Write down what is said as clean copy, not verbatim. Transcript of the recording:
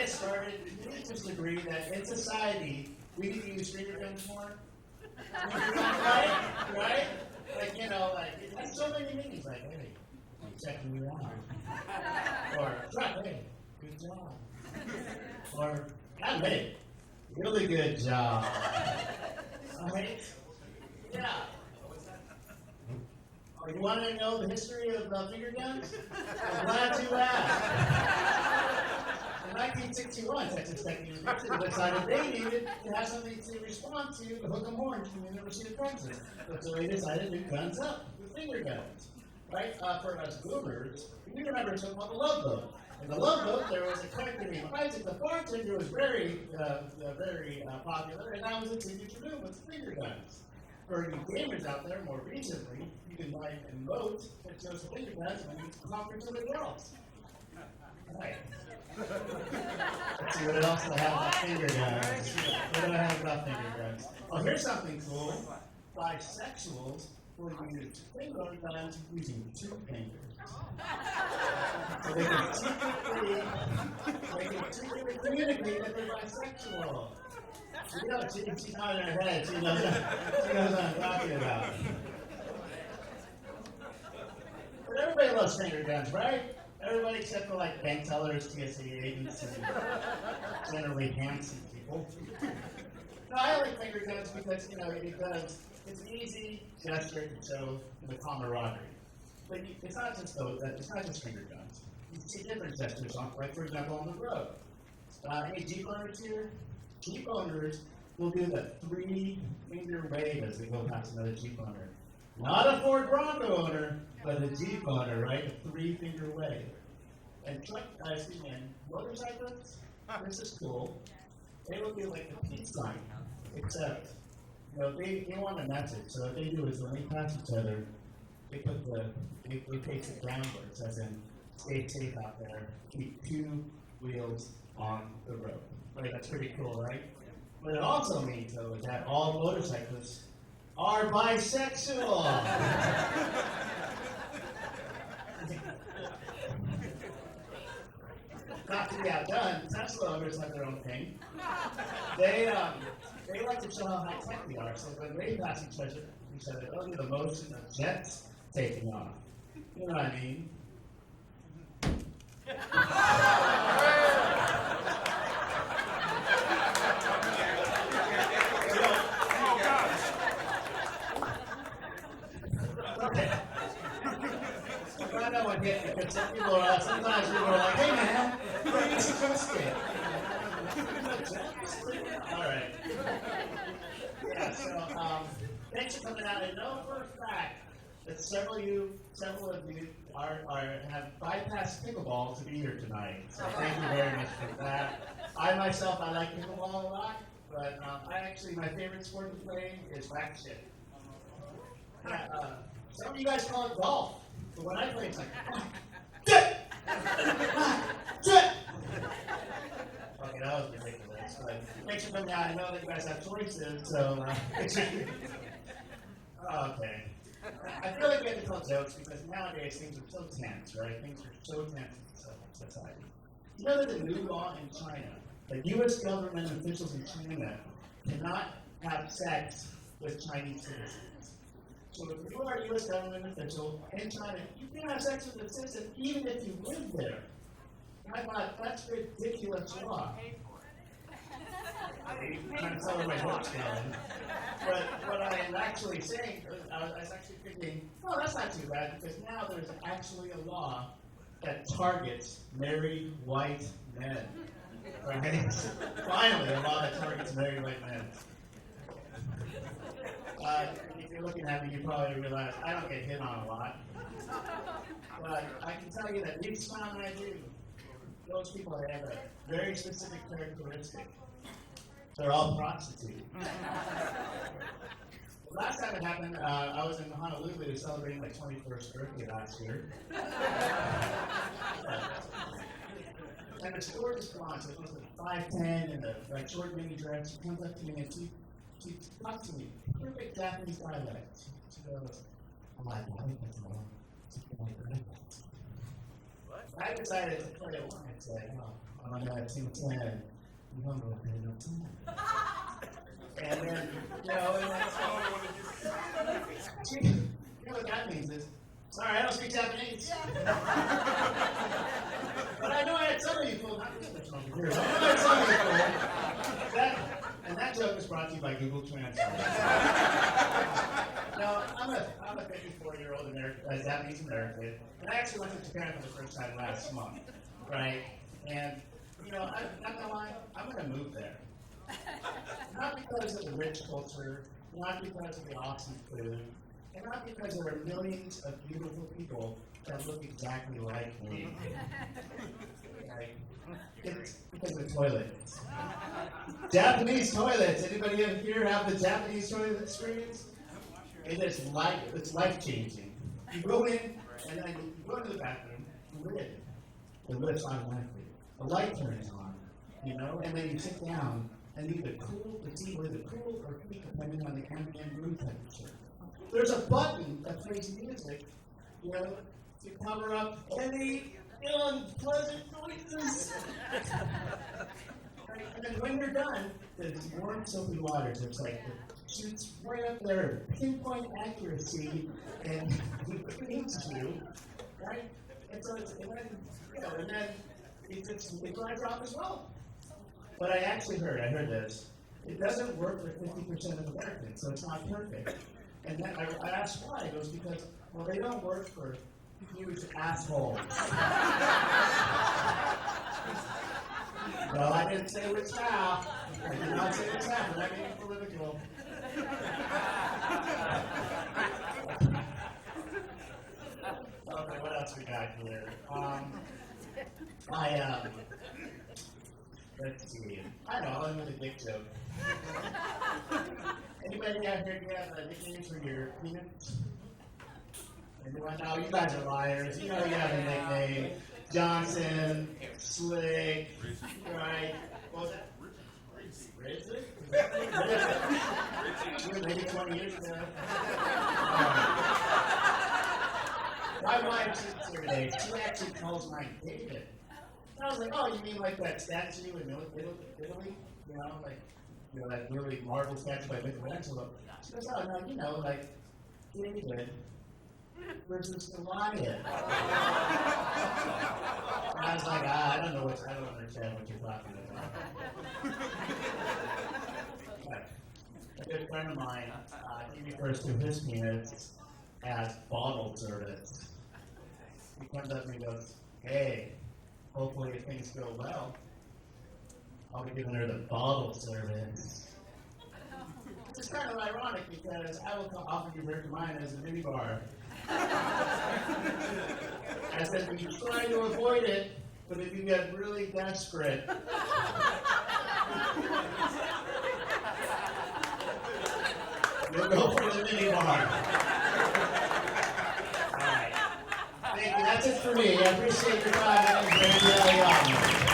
get started, we need to just agree that in society, we need to use finger guns more. Right? Right? Like, it has so many meanings. Like, hey, I'm checking you out. Or, Chuck, hey, good job. Or, hey, really good job. Right? Yeah. Oh, you want to know the history of finger guns? I'm glad you asked. In 1961, Texas Tech University decided they needed to have something to respond to the hook 'em horns from the University of Texas. So they decided to do guns up with finger guns. Right? For us boomers, we remember something called the Love Boat. In the Love Boat, there was a character named Isaac the bartender who was very popular, and that was his signature move with finger guns. For you gamers out there, more recently, you can buy an emote that shows the finger guns when you conquer to the girls. Right. Let's see what else I have about finger guns. What do I have about finger guns? Oh, here's something cool. Bisexuals will use finger guns using 2 fingers. So they can secretly communicate that they're bisexual. She's not in her head. She knows what I'm talking about. But everybody loves finger guns, right? Everybody except for like bank tellers, TSA agents, and generally handsome people. No, I like finger guns because it's an easy gesture to show the camaraderie. But it's not just finger guns. You can see different gestures on, like for example, on the road. Any Jeep owners here? Jeep owners will do the 3-finger wave as they go past another Jeep owner. Not a Ford Bronco owner, but a Jeep owner, right? A 3-finger wave. And motorcyclists, this is cool. They will do like a peace sign, except they want a message. So what they do is when they pass each other, they face it downwards, as in stay safe out there. Keep 2 wheels on the road. Right, that's pretty cool, right? What it also means, though, is that all motorcyclists are bisexual. Not to be outdone, Tesla owners have their own thing. They like to show how high tech they are, so when they pass each other, they'll do the motion of jets taking off. You know what I mean? Okay. I know I get it, because sometimes people are like, hey man, what are you suggesting? All right. Yeah, so thanks for coming out. I know for a fact that several of you have bypassed pickleball to be here tonight. So thank you very much for that. I myself, I like pickleball a lot, but my favorite sport to play is whack shit. Yeah, some of you guys call it golf, but when I play, it's like, shit! Shit! Okay, that was ridiculous, but thanks for coming out. I know that you guys have choices, so okay. I feel like we have to tell jokes because nowadays things are so tense, right? Things are so tense in society. You know there's a new law in China that U.S. government officials in China cannot have sex with Chinese citizens. So if you are a U.S. government official in China, you can have sex with a citizen even if you live there. And I thought, that's ridiculous law. I'm trying to tell where my joke's going. But what I am actually saying, I was actually thinking, oh, that's not too bad, because now there's actually a law that targets married white men. Right? Finally, a law that targets married white men. If you're looking at me, you probably realize I don't get hit on a lot. But I can tell you that each time I do, those people have a very specific characteristic. They're all prostitutes. The last time it happened, I was in Honolulu celebrating my 21st birthday last year. And this gorgeous blonde, so it was like 5'10" in a short mini dress. She comes up to me and she talks to me. Perfect Japanese dialect. She goes, oh my God, that's wrong. I decided to play along and say, oh, on that 210. And then, you know, and that's you know what that means is, sorry, I don't speak Japanese. But I know I had some of you fools, I know I had some of you fools. And that joke was brought to you by Google Translate. No, I'm a 54-year-old Japanese American, and I actually went to Japan for the first time last month, right? And, you know, I'm not gonna lie, I'm gonna move there. Not because of the rich culture, not because of the awesome food, and not because there are millions of beautiful people that look exactly like me. Right? It's because of the toilets. Japanese toilets. Anybody in here have the Japanese toilet experience? It's life-changing. You go in, and then you go into the bathroom, the lid's automatically. The light turns on, you know, and then you sit down and either cool the tea with it cool or heat depending on the ambient room temperature. There's a button that plays music, you know, to cover up any unpleasant noises. Right? And then when you're done, there's warm soapy water that's like it shoots right up there, pinpoint accuracy, and it cleans you, right? And so it dries off as well. But I heard this. It doesn't work for 50% of Americans, so it's not perfect. And then I asked why. It was because, well, they don't work for huge assholes. Well, I didn't say which half. I did not say which half, but I made it political. Okay, what else we got here? Let's see. I know, I'll end with a dick joke. Anybody out here have nicknames for your peanuts? Anyone? No, you guys are liars. You know you have a nickname. Johnson, Slick, right? What was that? Rizzy? Maybe 20 years ago. My wife sits here today. She actually calls mine David. And I was like, oh, you mean like that statue in Italy? You know, like, you know, that really marble statue by Michelangelo. She goes, oh, no, you know, like, David versus Goliath. And I was like, I don't understand what you're talking about. A good friend of mine, he refers to his peanuts as bottle service. He comes up and he goes, hey, hopefully if things go well, I'll be giving her the bottle service. Which is kind of ironic because I will often refer to mine as a mini bar. I said, we try to avoid it, but if you get really desperate, you'll go for the mini bar. All right. Thank you. That's it for me. I appreciate your time. My name is Aoyama.